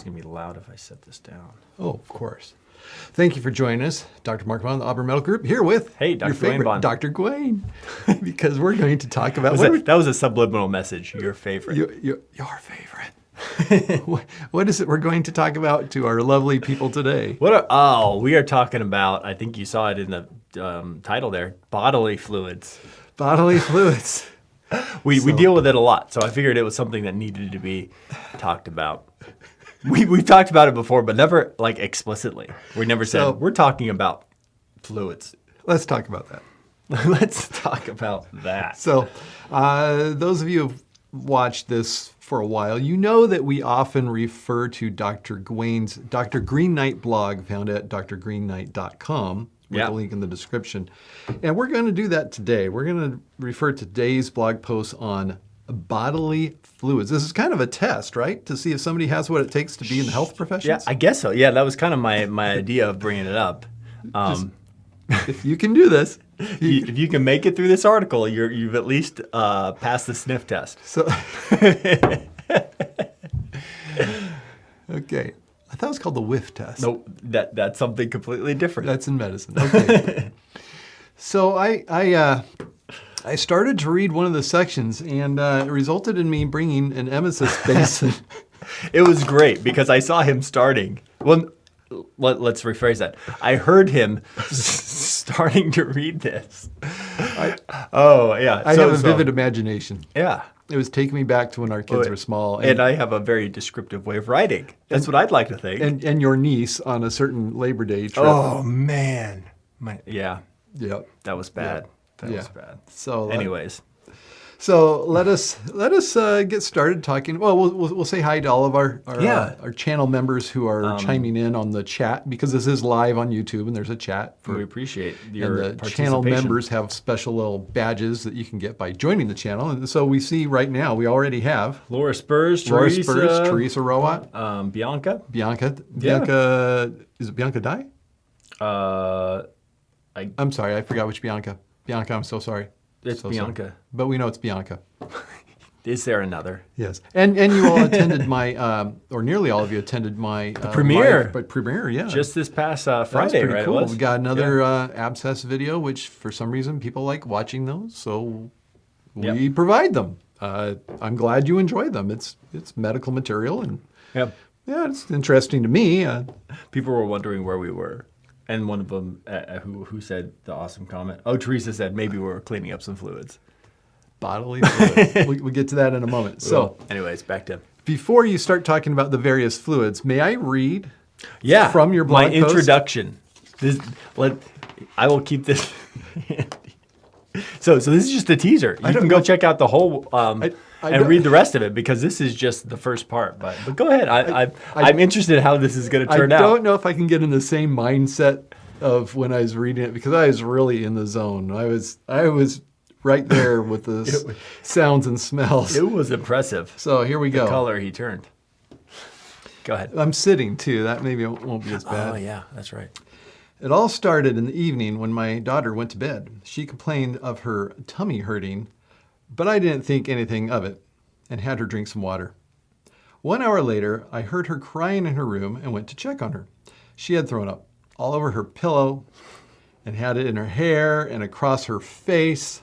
going to be loud if I set this down. Oh, of course. Thank you for joining us, Dr. Mark Vaughn, the Auburn Medical Group, here with Hey, Dr. your favorite, Dwayne Vaughn. Dr. Dwayne, because we're going to talk about... That was a subliminal message, your favorite. Your favorite. What is it we're going to talk about to our lovely people today? We are talking about, I think you saw it in the title there, bodily fluids. Bodily fluids. We deal with it a lot, so I figured it was something that needed to be talked about. We've talked about it before, but never like explicitly. We never said, we're talking about fluids. Let's talk about that. Let's talk about that. So those of you who've watched this for a while, you know that we often refer to Dr. Dwayne's Dr. Green Knight blog found at drgreenknight.com with a link in the description. And we're going to do that today. We're going to refer to today's blog post on bodily fluids. This is kind of a test, right? To see if somebody has what it takes to be in the health professions? Yeah, I guess so. Yeah, that was kind of my idea of bringing it up. If you can do this. If you can make it through this article, you've at least passed the sniff test. So, okay. I thought it was called the whiff test. Nope, that's something completely different. That's in medicine. Okay. So I started to read one of the sections, and it resulted in me bringing an emesis basin. It was great because I saw him starting. Well, let's rephrase that. I heard him starting to read this. I have a vivid imagination. Yeah. It was taking me back to when our kids were small. And I have a very descriptive way of writing. That's what I'd like to think. And your niece on a certain Labor Day trip. Oh, man. Yeah. Yep. That was bad. Yep. That was bad. So anyways. So let us get started talking. Well, we'll say hi to all of our channel members who are chiming in on the chat, because this is live on YouTube and there's a chat. We appreciate your participation. The channel members have special little badges that you can get by joining the channel. And so we see right now we already have Laura Spurs, Teresa Rowat, Bianca. Is it Bianca Dye? I'm sorry, I forgot which Bianca. Bianca, I'm so sorry. It's Bianca. Sorry. But we know it's Bianca. Is there another? Yes. And you all attended my, or nearly all of you attended my premiere. Premiere, yeah. Just this past Friday, that was pretty cool. It was? We got another abscess video, which for some reason people like watching those, so we provide them. I'm glad you enjoy them. It's medical material, and it's interesting to me. People were wondering where we were. And one of them who said the awesome comment, Teresa said, maybe we're cleaning up some fluids. Bodily fluids. We'll get to that in a moment. So, anyways, back to... Before you start talking about the various fluids, may I read from your blog post? My introduction. I will keep this... So this is just a teaser. You can go check out the whole... and read the rest of it, because this is just the first part. But go ahead. I'm interested in how this is going to turn out. I don't know if I can get in the same mindset of when I was reading it, because I was really in the zone. I was right there with the sounds and smells. It was impressive. So here we go. The color he turned. Go ahead. I'm sitting too. That maybe won't be as bad. Oh yeah, that's right. It all started in the evening when my daughter went to bed. She complained of her tummy hurting, but I didn't think anything of it and had her drink some water. 1 hour later, I heard her crying in her room and went to check on her. She had thrown up all over her pillow and had it in her hair and across her face.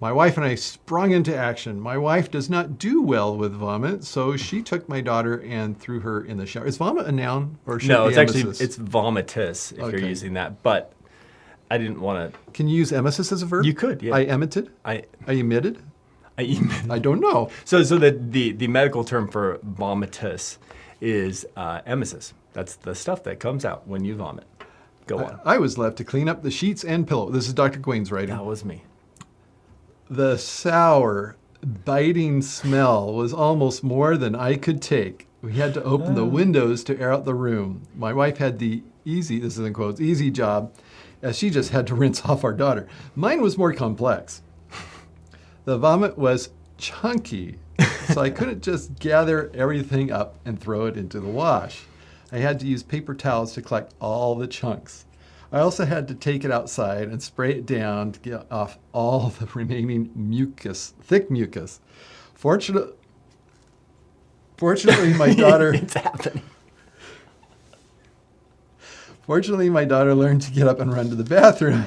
My wife and I sprung into action. My wife does not do well with vomit, so she took my daughter and threw her in the shower. Is vomit a noun, or should no? It be emesis? It's vomitus if you're using that, but I didn't want to. Can you use emesis as a verb? You could, yeah. I emitted? I emitted? I don't know. So the medical term for vomitus is emesis. That's the stuff that comes out when you vomit. Go on. I was left to clean up the sheets and pillow. This is Dr. Dwayne's writing. That was me. The sour, biting smell was almost more than I could take. We had to open the windows to air out the room. My wife had the easy, this is in quotes, easy job, as she just had to rinse off our daughter. Mine was more complex. The vomit was chunky, so I couldn't just gather everything up and throw it into the wash. I had to use paper towels to collect all the chunks. I also had to take it outside and spray it down to get off all the remaining mucus, thick mucus. Fortunately, my daughter... It's happening. Fortunately, my daughter learned to get up and run to the bathroom.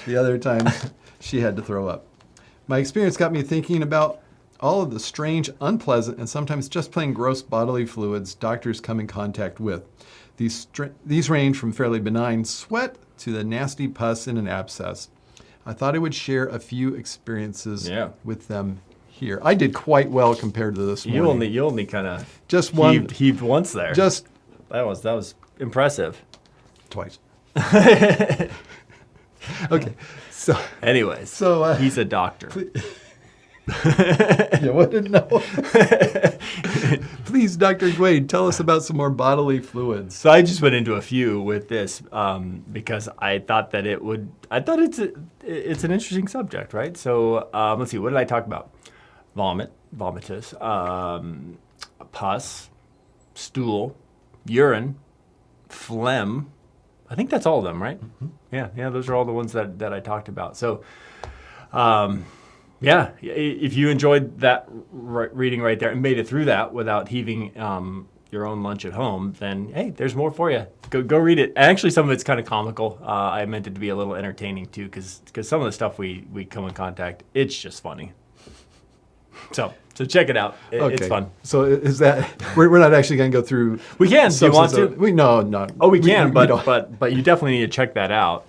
The other times, she had to throw up. My experience got me thinking about all of the strange, unpleasant, and sometimes just plain gross bodily fluids doctors come in contact with. These range from fairly benign sweat to the nasty pus in an abscess. I thought I would share a few experiences with them here. I did quite well compared to this morning. You only kind of just heaved once there. Just that was impressive. Twice. Okay. So anyways, he's a doctor. You wouldn't know. Please, Dr. Dwayne, tell us about some more bodily fluids. So I just went into a few with this because I thought that it's an interesting subject, right? So let's see, what did I talk about? Vomitus, pus, stool, urine, phlegm. I think that's all of them, right? Mm-hmm. Yeah, those are all the ones that I talked about. So, yeah, if you enjoyed that reading right there and made it through that without heaving your own lunch at home, then hey, there's more for you. Go read it. Actually, some of it's kind of comical. I meant it to be a little entertaining too, because some of the stuff we come in contact, it's just funny. So check it out. It's fun. So is that we're not actually going to go through? We can. Do you want to? No. Oh, we can, but you definitely need to check that out.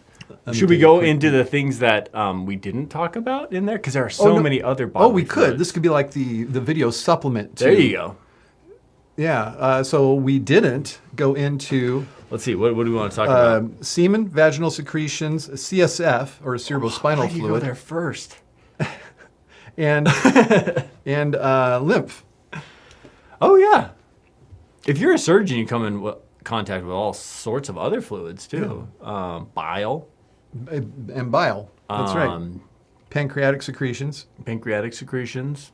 Should we go into the things that we didn't talk about in there? Because there are so many other bodily we fluids. could. This could be like the video supplement. There you go. Yeah. So we didn't go into. Let's see. What do we want to talk about? Semen, vaginal secretions, CSF or cerebrospinal why do you fluid. Go there first. and lymph. Oh yeah. If you're a surgeon, you come in contact with all sorts of other fluids too. Yeah. Bile. And bile. That's right. Pancreatic secretions.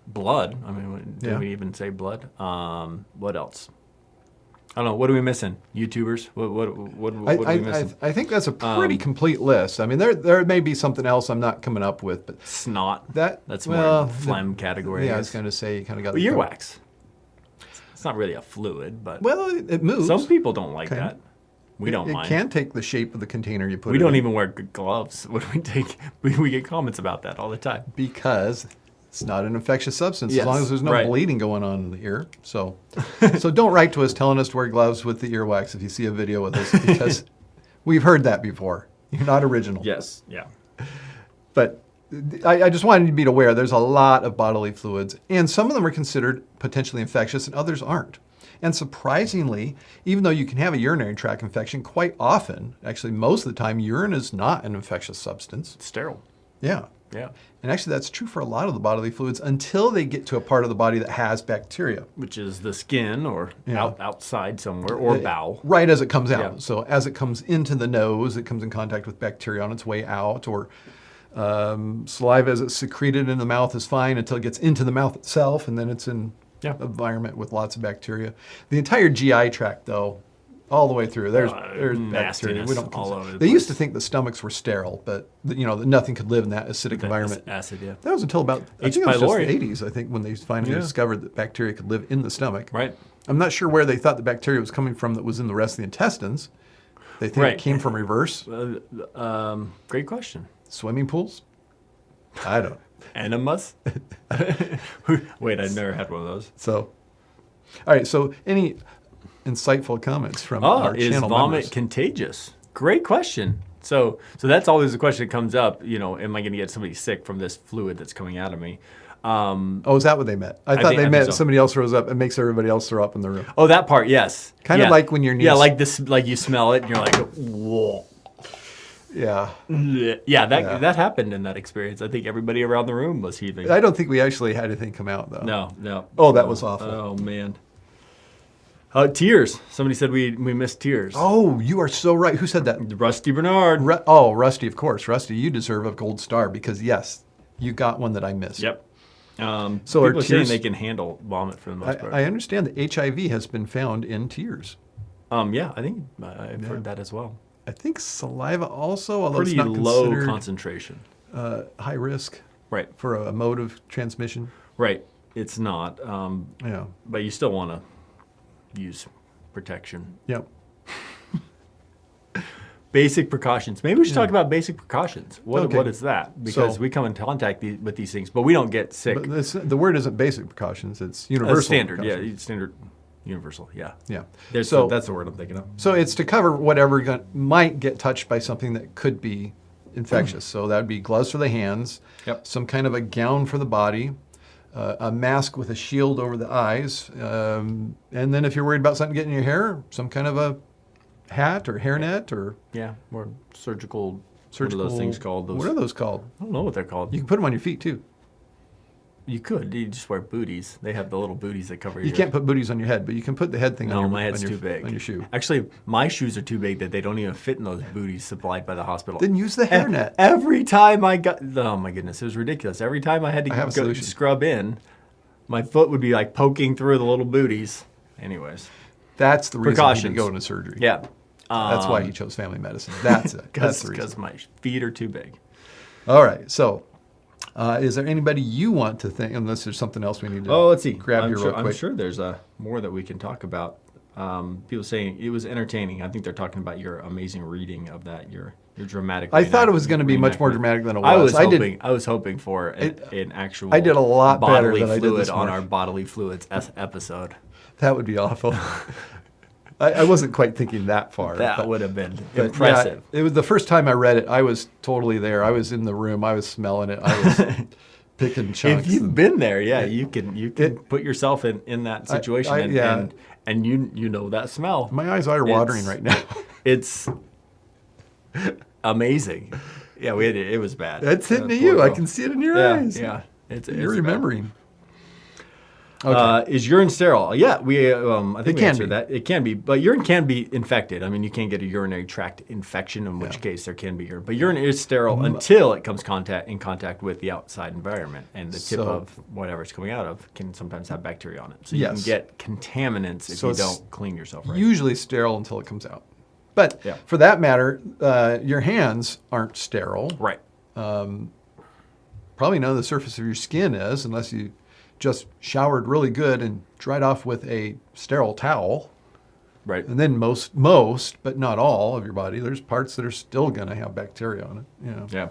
Blood. I mean, did we even say blood? What else? I don't know. What are we missing? YouTubers? What are we missing? I think that's a pretty complete list. I mean, there may be something else I'm not coming up with, but snot. That's more phlegm category. Yeah, I was going to say you kind of got. Earwax. It's not really a fluid, but it moves. Some people don't like that. We don't mind. It can take the shape of the container you put. We don't even wear gloves. What do we take? We get comments about that all the time because it's not an infectious substance as long as there's no bleeding going on in the ear. So don't write to us telling us to wear gloves with the earwax if you see a video with us because we've heard that before. You're not original. Yes. Yeah. But I just wanted you to be aware there's a lot of bodily fluids, and some of them are considered potentially infectious and others aren't. And surprisingly, even though you can have a urinary tract infection, quite often, actually most of the time, urine is not an infectious substance. It's sterile. Yeah. Yeah. And actually that's true for a lot of the bodily fluids until they get to a part of the body that has bacteria. Which is the skin or outside somewhere or bowel. Right as it comes out. Yeah. So as it comes into the nose, it comes in contact with bacteria on its way out, or saliva as it's secreted in the mouth is fine until it gets into the mouth itself, and then it's in environment with lots of bacteria. The entire GI tract, though, all the way through, there's bacteria. We don't. They used to think the stomachs were sterile, but that nothing could live in that acidic environment. Acid, yeah. That was until about I think it was just the 80s. I think when they finally discovered that bacteria could live in the stomach. Right. I'm not sure where they thought the bacteria was coming from that was in the rest of the intestines. They think it came from reverse. Great question. Swimming pools? I don't. Enemas? Wait, I've never had one of those. So, all right. So, any insightful comments from our channel members? Is vomit contagious? Great question. So that's always the question that comes up. Am I going to get somebody sick from this fluid that's coming out of me? Is that what they meant? I thought they meant somebody else throws up and makes everybody else throw up in the room. Oh, that part, yes. Kind of like when your niece. Yeah, like this, like you smell it and you're like, whoa. Yeah. Yeah, that happened in that experience. I think everybody around the room was heaving. I don't think we actually had anything come out, though. No. Oh, that was awful. Oh, man. Tears. Somebody said we missed tears. Oh, you are so right. Who said that? Rusty Bernard. Rusty, of course. Rusty, you deserve a gold star because, yes, you got one that I missed. Yep. So people are saying they can handle vomit for the most part. I understand that HIV has been found in tears. Yeah, I think I've heard that as well. I think saliva also, although pretty it's not low concentration. High risk. Right. For a mode of transmission. Right. It's not. But you still want to use protection. Yep. Basic precautions. Maybe we should talk about basic precautions. What is that? Because So- we come in contact with these things, but we don't get sick. But the word isn't basic precautions; it's universal. Standard, precautions. standard, universal, yeah. Yeah. That's So the word I'm thinking of. So it's to cover whatever might get touched by something that could be infectious. So that would be gloves for the hands, Yep. some kind of a gown for the body, a mask with a shield over the eyes, and then if you're worried about something getting in your hair, some kind of a hat or hairnet or Yeah, or surgical. What are those things called? What are those called? I don't know what they're called. You can put them on your feet too. You could. You just wear booties. They have the little booties that cover You can't put booties on your head, but you can put the head thing on No, your my head's on your, too big. on your shoe. Actually, my shoes are too big that they don't even fit in those booties supplied by the hospital. Then use the hairnet. Every time I got, oh my goodness, it was ridiculous. Every time I had to I have a go solution. scrub in, my foot would be like poking through the little booties. Anyways, That's the reason he Precautions. didn't go into surgery. yeah. That's why he chose family medicine. That's it. That's the reason. Because my feet are too big. All right. So, is there anybody you want to think, unless there's something else we need to Oh, let's see. grab I'm you sure, real quick? I'm sure there's more that we can talk about. People saying it was entertaining. I think they're talking about your amazing reading of that, your dramatic. I thought it was going to be much more reenactment. dramatic than it was. I was hoping for an actual. I did a lot better bodily than I did fluid this on morning. our bodily fluids episode. That would be awful. I wasn't quite thinking that far. That would have been but impressive. Yeah, it was the first time I read it. I was totally there. I was in the room. I was smelling it. I was picking chunks. If you've been there, yeah, you can put yourself in that situation, and you know that smell. My eyes are watering right now. It's amazing. Yeah, it was bad. It's hitting to you. I can see it in your eyes. Yeah, it's You're bad. remembering. Is urine sterile? Yeah, I think we answered be. that. It can be, but urine can be infected. I mean, you can get a urinary tract infection, in which case there can be urine. But urine is sterile until it comes in contact with the outside environment, and the tip of whatever it's coming out of can sometimes have bacteria on it. So you can get contaminants if you don't clean yourself right. Usually sterile until it comes out. But Yeah. for that matter, your hands aren't sterile. Right. Probably none of the surface of your skin is, unless you just showered really good and dried off with a sterile towel. Right. And then most, but not all of your body, there's parts that are still going to have bacteria on it. You know. Yeah.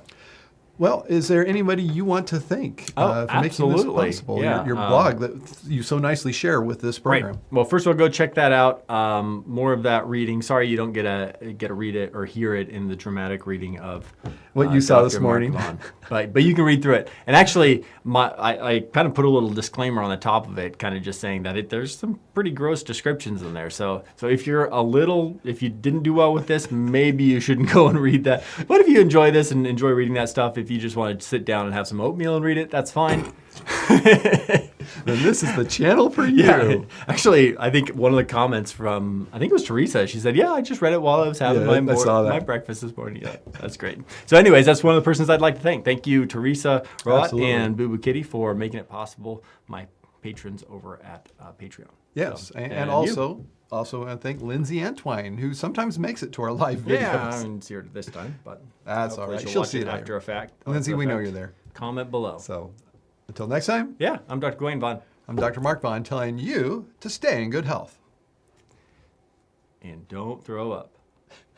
Well, is there anybody you want to thank for making this absolutely. possible? Yeah. Your blog that you so nicely share with this program. Right. Well, first of all, go check that out. More of that reading. Sorry, you don't get to read it or hear it in the dramatic reading of What you saw this Dr. Mark morning. Vaughn. but you can read through it. And actually, I kind of put a little disclaimer on the top of it, kind of just saying that there's some pretty gross descriptions in there. So if you didn't do well with this, maybe you shouldn't go and read that. But if you enjoy this and enjoy reading that stuff, if you just want to sit down and have some oatmeal and read it, that's fine. Then this is the channel for you. Yeah. Actually, I think one of the comments from, I think it was Teresa, she said, yeah, I just read it while I was having my breakfast this morning. Yeah, that's great. So anyways, that's one of the persons I'd like to thank. Thank you, Teresa Roat and Boo Boo Kitty, for making it possible, my patrons over at Patreon. Yes, So, and also I thank Lindsay Antwine, who sometimes makes it to our live videos. Yeah, I didn't see her this time, but That's all hopefully right. she'll She'll see it after later. a fact. Lindsay, we know you're there. Comment below. So until next time, Yeah, I'm Dr. Dwayne Vaughn. I'm Dr. Mark Vaughn telling you to stay in good health. And don't throw up.